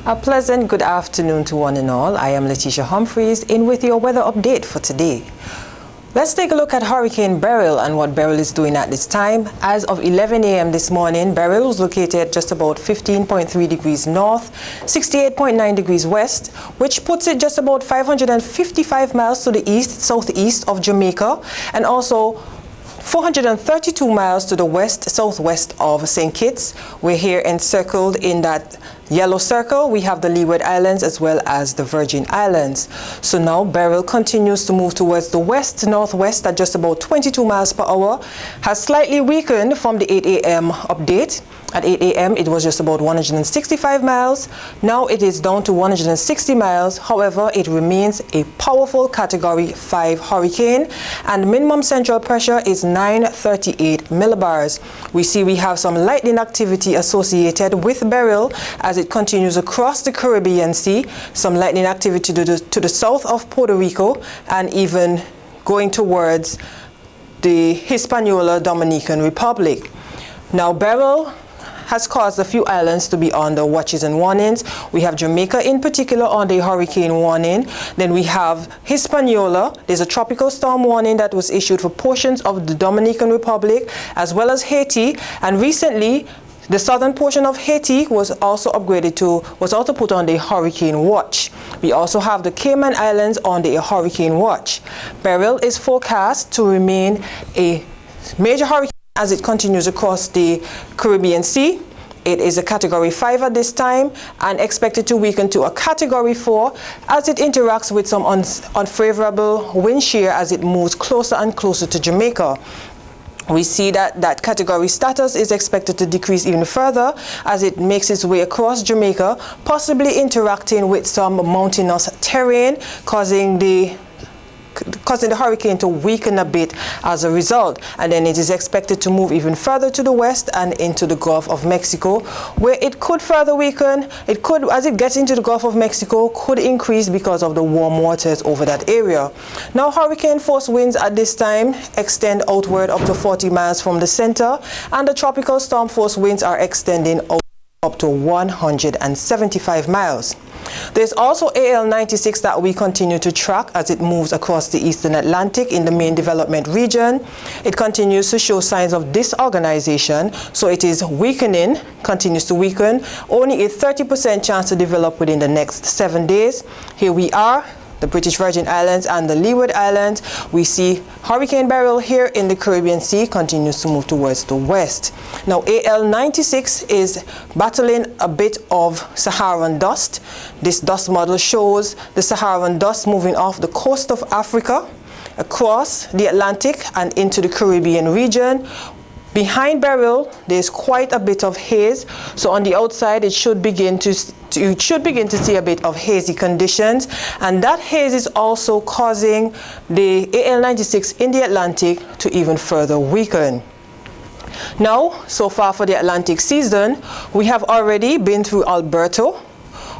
A pleasant good afternoon to one and all. I am Letitia Humphreys in with your weather update for today. Let's take a look at Hurricane Beryl and what Beryl is doing at this time. As of 11 a.m. this morning, Beryl was located just about 15.3 degrees north, 68.9 degrees west, which puts it just about 555 miles to the southeast of Jamaica, and also 432 miles to the west-southwest of St. Kitts. We're here encircled in that yellow circle. We have the Leeward Islands as well as the Virgin Islands. So now Beryl continues to move towards the west-northwest at just about 22 miles per hour, has slightly weakened from the 8 a.m. update. At 8 a.m. it was just about 165 miles. Now it is down to 160 miles. However, it remains a powerful Category 5 hurricane, and minimum central pressure is 938 millibars. We have some lightning activity associated with Beryl as it continues across the Caribbean Sea, some lightning activity to the south of Puerto Rico, and even going towards the Hispaniola Dominican Republic. Now Beryl has caused a few islands to be under watches and warnings. We have Jamaica in particular on the hurricane warning. Then we have Hispaniola. There's a tropical storm warning that was issued for portions of the Dominican Republic as well as Haiti. And recently, the southern portion of Haiti was also put on the hurricane watch. We also have the Cayman Islands on the hurricane watch. Beryl is forecast to remain a major hurricane as it continues across the Caribbean Sea. It is a Category 5 at this time and expected to weaken to a Category 4 as it interacts with some unfavorable wind shear as it moves closer and closer to Jamaica. We see that category status is expected to decrease even further as it makes its way across Jamaica, possibly interacting with some mountainous terrain, causing the hurricane to weaken a bit as a result. And then it is expected to move even further to the west and into the Gulf of Mexico, where it could further weaken. It could, as it gets into the Gulf of Mexico, could increase because of the warm waters over that area. Now, hurricane force winds at this time extend outward up to 40 miles from the center, and the tropical storm force winds are extending up to 175 miles. There's also AL96 that we continue to track as it moves across the eastern Atlantic in the main development region. It continues to show signs of disorganization, so it is weakening, continues to weaken, only a 30% chance to develop within the next 7 days. Here we are, the British Virgin Islands and the Leeward Islands. We see Hurricane Beryl here in the Caribbean Sea continues to move towards the west. Now AL96 is battling a bit of Saharan dust. This dust model shows the Saharan dust moving off the coast of Africa, across the Atlantic and into the Caribbean region. Behind Beryl, there's quite a bit of haze, so on the outside you should begin to see a bit of hazy conditions, and that haze is also causing the AL96 in the Atlantic to even further weaken. Now, so far for the Atlantic season, we have already been through Alberto,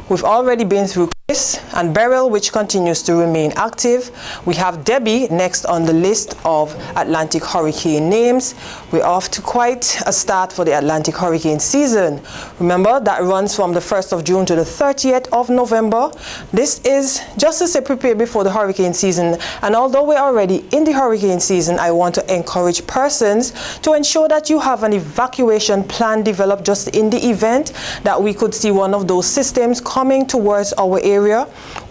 we've already been through Chris and Beryl, which continues to remain active. We have Debbie next on the list of Atlantic hurricane names. We're off to quite a start for the Atlantic hurricane season. Remember, that runs from the 1st of June to the 30th of November. This is just to say prepare before the hurricane season. And although we're already in the hurricane season, I want to encourage persons to ensure that you have an evacuation plan developed just in the event that we could see one of those systems coming towards our area.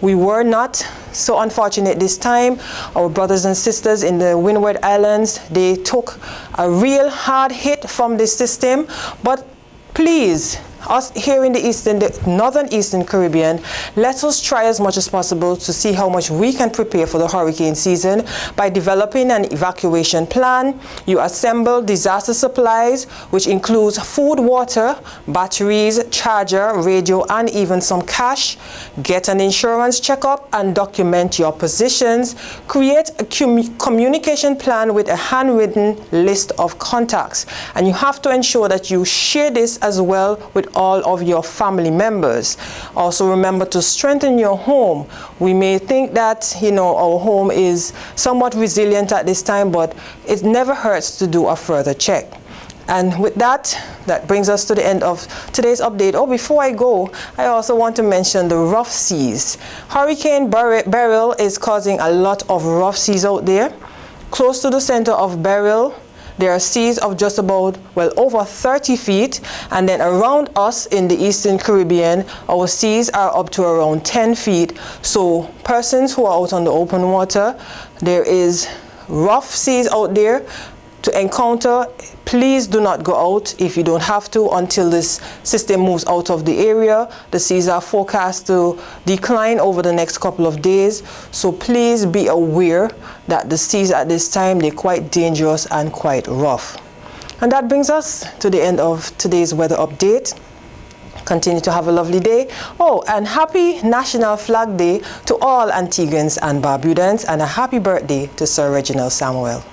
We were not so unfortunate this time. Our brothers and sisters in the Windward Islands, they took a real hard hit from this system, but please, us here in the northern eastern Caribbean, let us try as much as possible to see how much we can prepare for the hurricane season by developing an evacuation plan. You assemble disaster supplies, which includes food, water, batteries, charger, radio, and even some cash. Get an insurance checkup and document your positions. Create a communication plan with a handwritten list of contacts, and you have to ensure that you share this as well with all of your family members. Also remember to strengthen your home. We may think that, our home is somewhat resilient at this time, but it never hurts to do a further check. And with that, that brings us to the end of today's update. Oh, before I go, I also want to mention the rough seas. Hurricane Beryl is causing a lot of rough seas out there. Close to the center of Beryl, there are seas of just about, well, over 30 feet. And then around us in the Eastern Caribbean, our seas are up to around 10 feet. So persons who are out on the open water, there is rough seas out there to encounter. Please do not go out if you don't have to until this system moves out of the area. The seas are forecast to decline over the next couple of days. So please be aware that the seas at this time, they're quite dangerous and quite rough. And that brings us to the end of today's weather update. Continue to have a lovely day. Oh, and happy National Flag Day to all Antiguans and Barbudans, and a happy birthday to Sir Reginald Samuel.